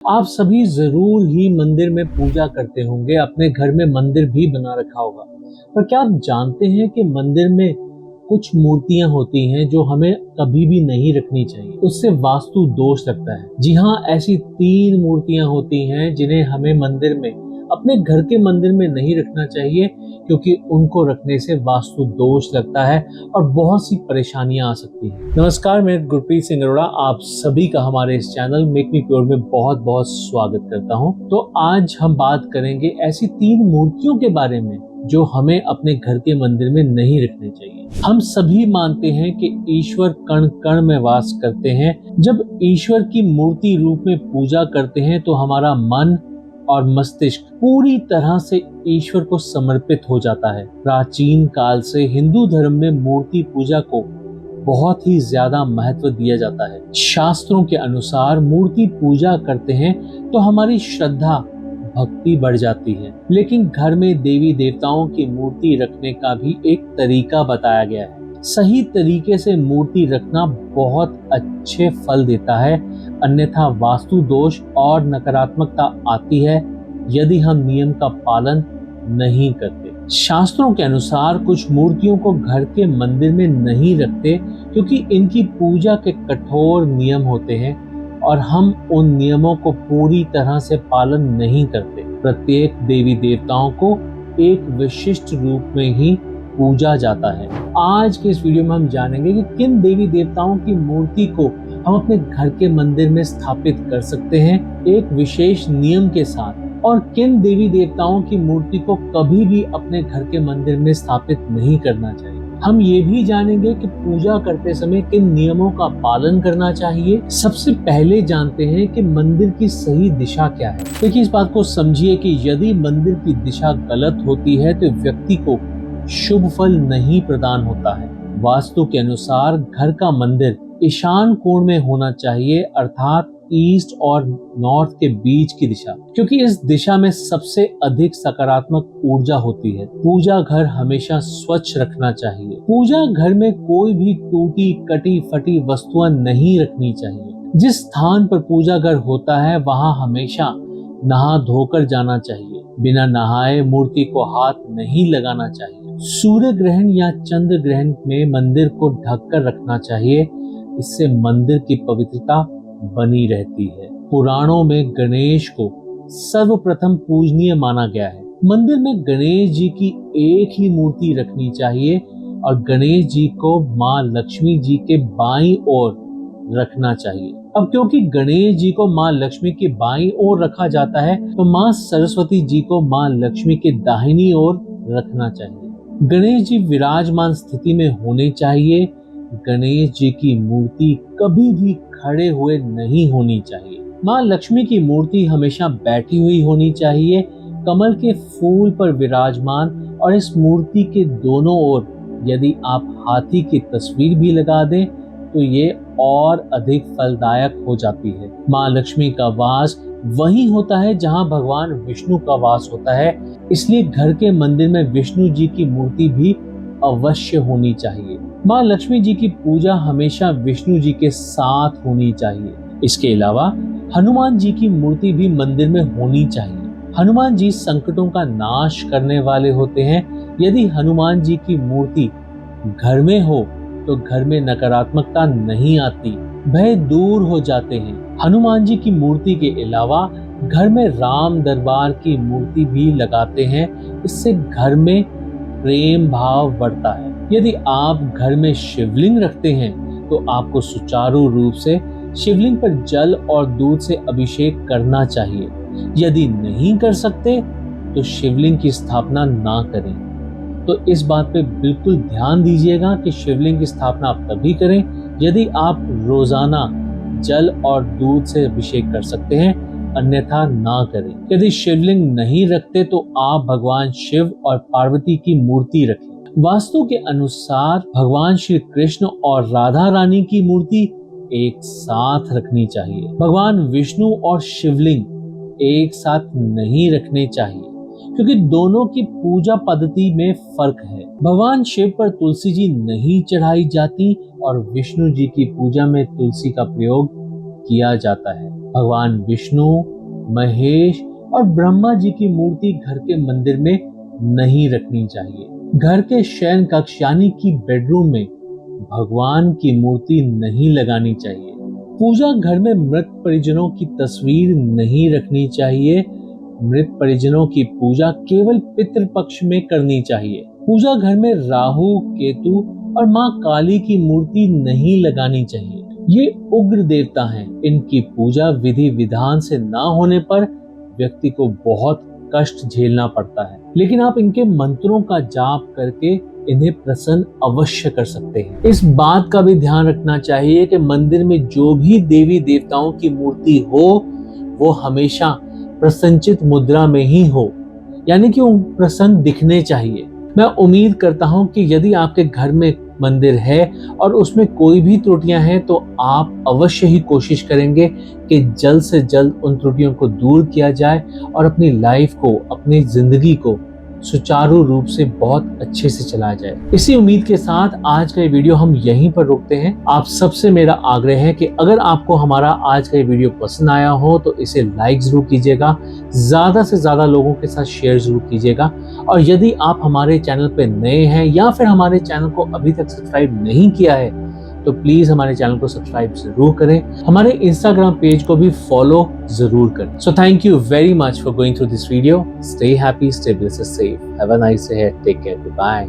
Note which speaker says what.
Speaker 1: आप सभी जरूर ही मंदिर में पूजा करते होंगे, अपने घर में मंदिर भी बना रखा होगा। पर क्या आप जानते हैं कि मंदिर में कुछ मूर्तियां होती हैं जो हमें कभी भी नहीं रखनी चाहिए, उससे वास्तु दोष लगता है। जी हाँ, ऐसी 3 मूर्तियां होती हैं जिन्हें हमें मंदिर में, अपने घर के मंदिर में नहीं रखना चाहिए, क्योंकि उनको रखने से वास्तु दोष लगता है और बहुत सी परेशानियां आ सकती हैं। नमस्कार, मैं गुरप्रीत सिंह अरोड़ा आप सभी का हमारे इस चैनल मेक मी प्योर में बहुत बहुत स्वागत करता हूं। तो आज हम बात करेंगे ऐसी 3 मूर्तियों के बारे में जो हमें अपने घर के मंदिर में नहीं रखनी चाहिए। हम सभी मानते हैं कि ईश्वर कण कण में वास करते हैं। जब ईश्वर की मूर्ति रूप में पूजा करते हैं तो हमारा मन और मस्तिष्क पूरी तरह से ईश्वर को समर्पित हो जाता है। प्राचीन काल से हिंदू धर्म में मूर्ति पूजा को बहुत ही ज्यादा महत्व दिया जाता है। शास्त्रों के अनुसार मूर्ति पूजा करते हैं तो हमारी श्रद्धा भक्ति बढ़ जाती है। लेकिन घर में देवी देवताओं की मूर्ति रखने का भी एक तरीका बताया गया है। सही तरीके से मूर्ति रखना बहुत अच्छे फल देता है, अन्यथा वास्तु दोष और नकारात्मकता आती है यदि हम नियम का पालन नहीं करते। शास्त्रों के अनुसार कुछ मूर्तियों को घर के मंदिर में नहीं रखते क्योंकि इनकी पूजा के कठोर नियम होते हैं और हम उन नियमों को पूरी तरह से पालन नहीं करते। प्रत्येक देवी देवताओं को एक विशिष्ट रूप में ही पूजा जाता है। आज के इस वीडियो में हम जानेंगे कि किन देवी देवताओं की मूर्ति को हम अपने घर के मंदिर में स्थापित कर सकते हैं एक विशेष नियम के साथ, और किन देवी देवताओं की मूर्ति को कभी भी अपने घर के मंदिर में स्थापित नहीं करना चाहिए। हम ये भी जानेंगे कि पूजा करते समय किन नियमों का पालन करना चाहिए। सबसे पहले जानते हैं कि मंदिर की सही दिशा क्या है। देखिए, इस बात को समझिए कि यदि मंदिर की दिशा गलत होती है तो व्यक्ति को शुभ फल नहीं प्रदान होता है। वास्तु के अनुसार घर का मंदिर ईशान कोण में होना चाहिए, अर्थात ईस्ट और नॉर्थ के बीच की दिशा, क्योंकि इस दिशा में सबसे अधिक सकारात्मक ऊर्जा होती है। पूजा घर हमेशा स्वच्छ रखना चाहिए। पूजा घर में कोई भी टूटी कटी फटी वस्तुएं नहीं रखनी चाहिए। जिस स्थान पर पूजा घर होता है वहां हमेशा नहा धोकर जाना चाहिए। बिना नहाए मूर्ति को हाथ नहीं लगाना चाहिए। सूर्य ग्रहण या चंद्र ग्रहण में मंदिर को ढककर रखना चाहिए, इससे मंदिर की पवित्रता बनी रहती है। पुराणों में गणेश को सर्वप्रथम पूजनीय माना गया है। मंदिर में गणेश जी की एक ही मूर्ति रखनी चाहिए और गणेश जी को माँ लक्ष्मी जी के बाईं ओर रखना चाहिए। अब क्योंकि गणेश जी को माँ लक्ष्मी के बाईं ओर रखा जाता है तो माँ सरस्वती जी को माँ लक्ष्मी के दाहिनी ओर रखना चाहिए। गणेश जी विराजमान स्थिति में होने चाहिए। गणेश जी की मूर्ति कभी भी खड़े हुए नहीं होनी चाहिए। माँ लक्ष्मी की मूर्ति हमेशा बैठी हुई होनी चाहिए, कमल के फूल पर विराजमान, और इस मूर्ति के दोनों ओर यदि आप हाथी की तस्वीर भी लगा दें तो ये और अधिक फलदायक हो जाती है। माँ लक्ष्मी का वास वही होता है जहाँ भगवान विष्णु का वास होता है, इसलिए घर के मंदिर में विष्णु जी की मूर्ति भी अवश्य होनी चाहिए। माँ लक्ष्मी जी की पूजा हमेशा विष्णु जी के साथ होनी चाहिए। इसके अलावा हनुमान जी की मूर्ति भी मंदिर में होनी चाहिए। हनुमान जी संकटों का नाश करने वाले होते हैं। यदि हनुमान जी की मूर्ति घर में हो तो घर में नकारात्मकता नहीं आती, भय दूर हो जाते हैं। हनुमान जी की मूर्ति के अलावा घर में राम दरबार की मूर्ति भी लगाते हैं, इससे घर में प्रेम भाव बढ़ता है। यदि आप घर में शिवलिंग रखते हैं तो आपको सुचारू रूप से शिवलिंग पर जल और दूध से अभिषेक करना चाहिए। यदि नहीं कर सकते तो शिवलिंग की स्थापना ना करें। तो इस बात पे बिल्कुल ध्यान दीजिएगा कि शिवलिंग की स्थापना आप तभी करें यदि आप रोजाना जल और दूध से अभिषेक कर सकते हैं, अन्यथा ना करें। यदि शिवलिंग नहीं रखते तो आप भगवान शिव और पार्वती की मूर्ति रखें। वास्तु के अनुसार भगवान श्री कृष्ण और राधा रानी की मूर्ति एक साथ रखनी चाहिए। भगवान विष्णु और शिवलिंग एक साथ नहीं रखने चाहिए क्योंकि दोनों की पूजा पद्धति में फर्क है। भगवान शिव पर तुलसी जी नहीं चढ़ाई जाती और विष्णु जी की पूजा में तुलसी का प्रयोग किया जाता है। भगवान विष्णु, महेश और ब्रह्मा जी की मूर्ति घर के मंदिर में नहीं रखनी चाहिए। घर के शयन कक्ष यानी कि बेडरूम में भगवान की मूर्ति नहीं लगानी चाहिए। पूजा घर में मृत परिजनों की तस्वीर नहीं रखनी चाहिए। मृत परिजनों की पूजा केवल पितृपक्ष में करनी चाहिए। पूजा घर में राहु, केतु और माँ काली की मूर्ति नहीं लगानी चाहिए। ये उग्र देवता हैं। इनकी पूजा विधि विधान से ना होने पर व्यक्ति को बहुत कष्ट झेलना पड़ता है, लेकिन आप इनके मंत्रों का जाप करके इन्हें प्रसन्न अवश्य कर सकते हैं। इस बात का भी ध्यान रखना चाहिए कि मंदिर में जो भी देवी देवताओं की मूर्ति हो वो हमेशा प्रसन्नचित मुद्रा में ही हो, यानी कि वो प्रसन्न दिखने चाहिए। मैं उम्मीद करता हूं कि यदि आपके घर में मंदिर है और उसमें कोई भी त्रुटियां हैं तो आप अवश्य ही कोशिश करेंगे कि जल्द से जल्द उन त्रुटियों को दूर किया जाए और अपनी लाइफ को, अपनी जिंदगी को सुचारू रूप से बहुत अच्छे से चलाया जाए। इसी उम्मीद के साथ आज का ये वीडियो हम यहीं पर रोकते हैं। आप सबसे मेरा आग्रह है कि अगर आपको हमारा आज का ये वीडियो पसंद आया हो तो इसे लाइक जरूर कीजिएगा, ज्यादा से ज्यादा लोगों के साथ शेयर जरूर कीजिएगा। और यदि आप हमारे चैनल पे नए हैं या फिर हमारे चैनल को अभी तक सब्सक्राइब नहीं किया है तो प्लीज हमारे चैनल को सब्सक्राइब जरूर करें। हमारे इंस्टाग्राम पेज को भी फॉलो जरूर करें। So thank you very much for going through this video. Stay happy, stay blessed, safe. Have a nice day, take care, bye.